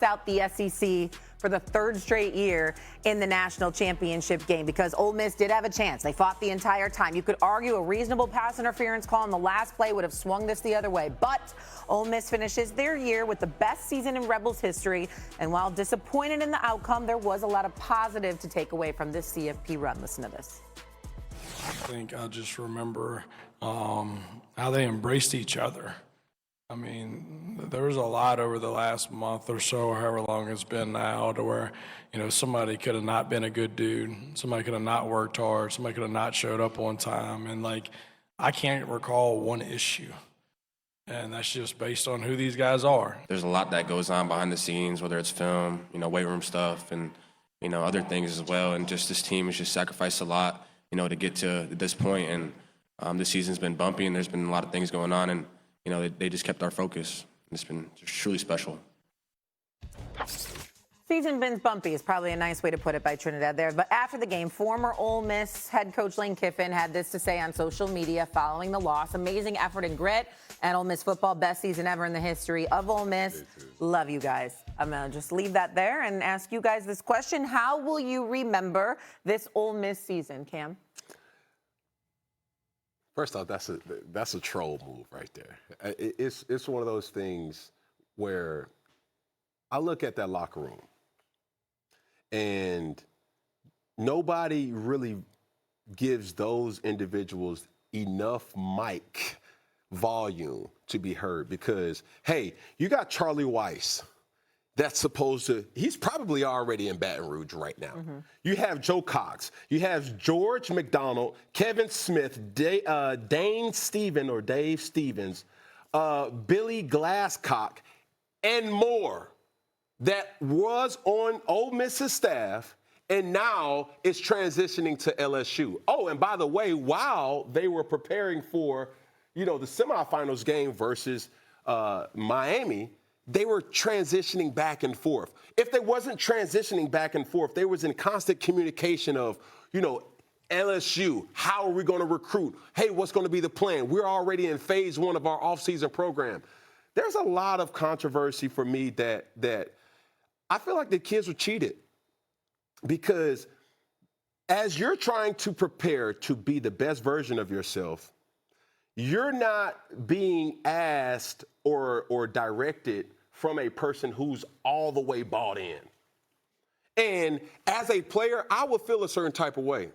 out the SEC for the third straight year in the national championship game because Ole Miss did have a chance. They fought the entire time. You could argue a reasonable pass interference call on the last play would have swung this the other way, but Ole Miss finishes their year with the best season in Rebels history, and while disappointed in the outcome, there was a lot of positive to take away from this CFP run. Listen to this. I think I just remember how they embraced each other. I mean, there was a lot over the last month or so, however long it's been now, to where, somebody could have not been a good dude. Somebody could have not worked hard. Somebody could have not showed up on time. And, I can't recall one issue. And that's just based on who these guys are. There's a lot that goes on behind the scenes, whether it's film, weight room stuff, and, other things as well. And just this team has just sacrificed a lot, to get to this point. And this season's been bumpy, and there's been a lot of things going on. And, they just kept our focus. It's been just truly special. Season been bumpy is probably a nice way to put it by Trinidad there. But after the game, former Ole Miss head coach Lane Kiffin had this to say on social media following the loss. Amazing effort and grit, and Ole Miss football, best season ever in the history of Ole Miss. Love you guys. I'm going to just leave that there and ask you guys this question. How will you remember this Ole Miss season, Cam? First off, that's a troll move right there. It's one of those things where I look at that locker room and nobody really gives those individuals enough mic volume to be heard because, hey, you got Charlie Weiss. That's he's probably already in Baton Rouge right now. Mm-hmm. You have Joe Cox. You have George McDonald, Kevin Smith, Dave Stevens, Billy Glasscock, and more that was on Ole Miss's staff and now is transitioning to LSU. Oh, and by the way, while they were preparing for, the semifinals game versus Miami, they were transitioning back and forth. If they wasn't transitioning back and forth, they was in constant communication of, LSU, how are we going to recruit? Hey, what's going to be the plan? We're already in phase one of our offseason program. There's a lot of controversy for me that I feel like the kids were cheated because as you're trying to prepare to be the best version of yourself, you're not being asked or directed from a person who's all the way bought in. And as a player, I would feel a certain type of way.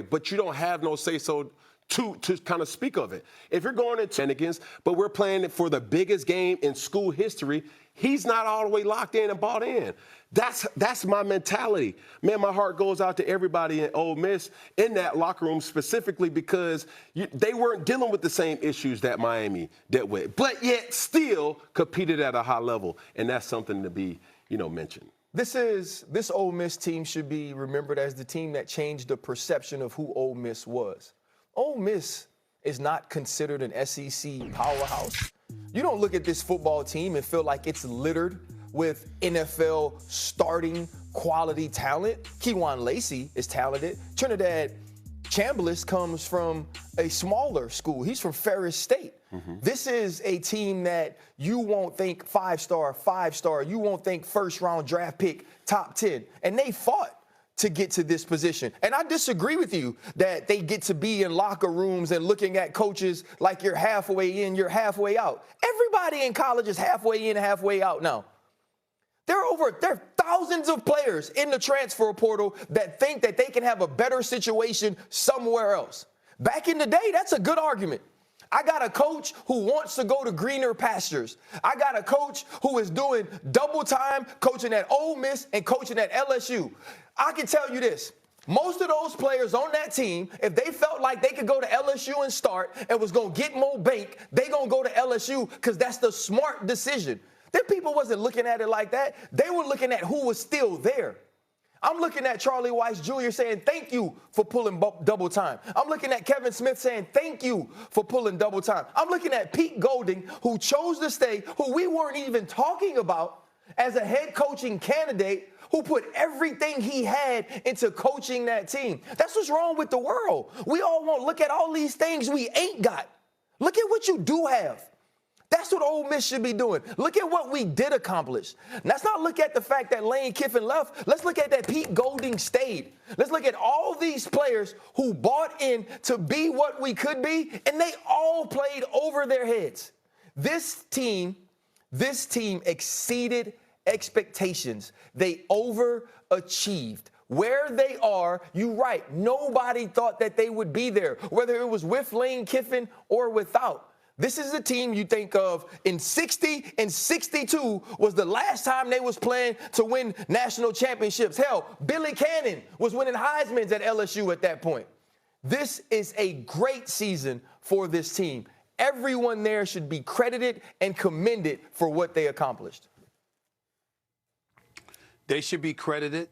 But you don't have no say-so to kind of speak of it. If you're going into shenanigans, but we're playing it for the biggest game in school history, he's not all the way locked in and bought in. That's my mentality. Man, my heart goes out to everybody in Ole Miss in that locker room specifically because they weren't dealing with the same issues that Miami dealt with, but yet still competed at a high level, and that's something to be, mentioned. This Ole Miss team should be remembered as the team that changed the perception of who Ole Miss was. Ole Miss is not considered an SEC powerhouse. You don't look at this football team and feel like it's littered with NFL starting quality talent. Kewan Lacey is talented. Trinidad Chambliss comes from a smaller school. He's from Ferris State. Mm-hmm. This is a team that you won't think five-star. You won't think first-round draft pick, top 10. And they fought to get to this position. And I disagree with you that they get to be in locker rooms and looking at coaches like you're halfway in, you're halfway out. Everybody in college is halfway in, halfway out now. There are thousands of players in the transfer portal that think that they can have a better situation somewhere else. Back in the day, that's a good argument. I got a coach who wants to go to greener pastures. I got a coach who is doing double time coaching at Ole Miss and coaching at LSU. I can tell you this. Most of those players on that team, if they felt like they could go to LSU and start and was going to get more bank, they going to go to LSU because that's the smart decision. Them people wasn't looking at it like that. They were looking at who was still there. I'm looking at Charlie Weiss Jr. saying, thank you for pulling double time. I'm looking at Kevin Smith saying, thank you for pulling double time. I'm looking at Pete Golding, who chose to stay, who we weren't even talking about as a head coaching candidate, who put everything he had into coaching that team. That's what's wrong with the world. We all want to look at all these things we ain't got. Look at what you do have. That's what Ole Miss should be doing. Look at what we did accomplish. Let's not look at the fact that Lane Kiffin left. Let's look at that Pete Golding stayed. Let's look at all these players who bought in to be what we could be, and they all played over their heads. This team exceeded expectations. They overachieved. Where they are, you're right, nobody thought that they would be there, whether it was with Lane Kiffin or without. This is a team you think of in 60 and 62 was the last time they was playing to win national championships. Hell, Billy Cannon was winning Heisman's at LSU at that point. This is a great season for this team. Everyone there should be credited and commended for what they accomplished. They should be credited.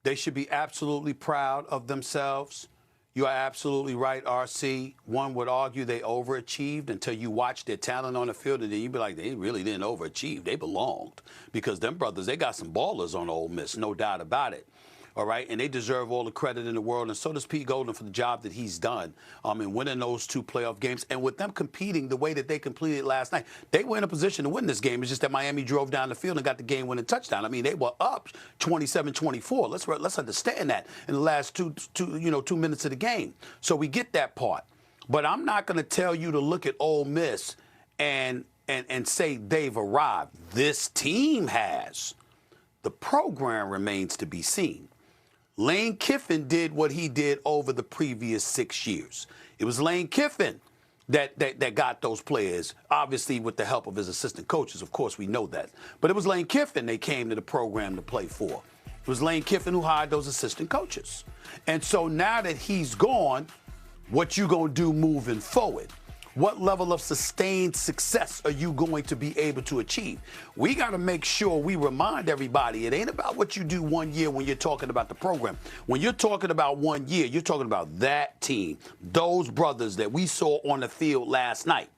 They should be absolutely proud of themselves. You are absolutely right, RC. One would argue they overachieved until you watch their talent on the field, and then you'd be like, they really didn't overachieve. They belonged. Because them brothers, they got some ballers on Ole Miss, no doubt about it. All right, and they deserve all the credit in the world, and so does Pete Golding for the job that he's done in winning those 2 playoff games. And with them competing the way that they completed last night, they were in a position to win this game. It's just that Miami drove down the field and got the game-winning touchdown. I mean, they were up 27-24. Let's understand that in the last two minutes of the game. So we get that part. But I'm not going to tell you to look at Ole Miss and say they've arrived. This team has. The program remains to be seen. Lane Kiffin did what he did over the previous 6 years. It was Lane Kiffin that got those players, obviously with the help of his assistant coaches. Of course, we know that. But it was Lane Kiffin they came to the program to play for. It was Lane Kiffin who hired those assistant coaches. And so now that he's gone, what you going to do moving forward? What level of sustained success are you going to be able to achieve? We got to make sure we remind everybody it ain't about what you do 1 year when you're talking about the program. When you're talking about 1 year, you're talking about that team, those brothers that we saw on the field last night.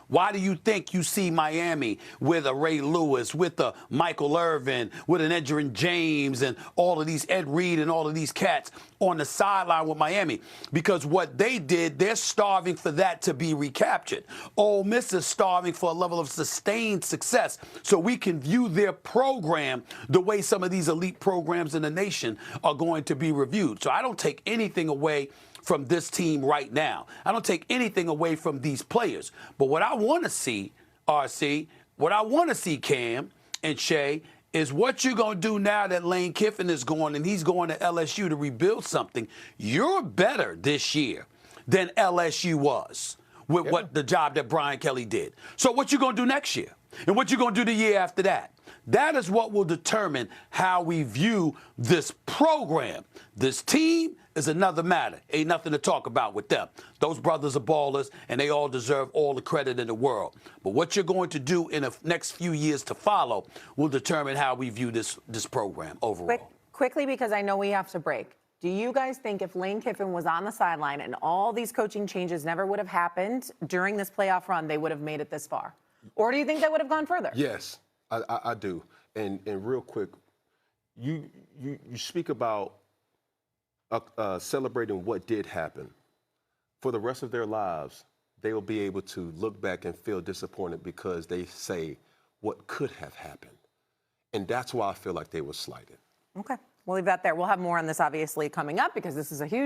Why do you think you see Miami with a Ray Lewis, with a Michael Irvin, with an Edgerrin James, and all of these Ed Reed and all of these cats on the sideline with Miami? Because what they did, they're starving for that to be recaptured. Ole Miss is starving for a level of sustained success so we can view their program the way some of these elite programs in the nation are going to be reviewed. So I don't take anything away from this team right now. I don't take anything away from these players. But what I want to see, RC, what I want to see, Cam and Shay, is what you're going to do now that Lane Kiffin is going and he's going to LSU to rebuild something. You're better this year than LSU was with what the job that Brian Kelly did. So what you going to do next year? And what you going to do the year after that? That is what will determine how we view this program. This team is another matter. Ain't nothing to talk about with them. Those brothers are ballers, and they all deserve all the credit in the world. But what you're going to do in the next few years to follow will determine how we view this program overall. Quickly, because I know we have to break. Do you guys think if Lane Kiffin was on the sideline and all these coaching changes never would have happened during this playoff run, they would have made it this far? Or do you think they would have gone further? Yes, I do. And real quick, you speak about celebrating what did happen. For the rest of their lives, they will be able to look back and feel disappointed because they say what could have happened. And that's why I feel like they were slighted. Okay. We'll leave that there. We'll have more on this, obviously, coming up because this is a huge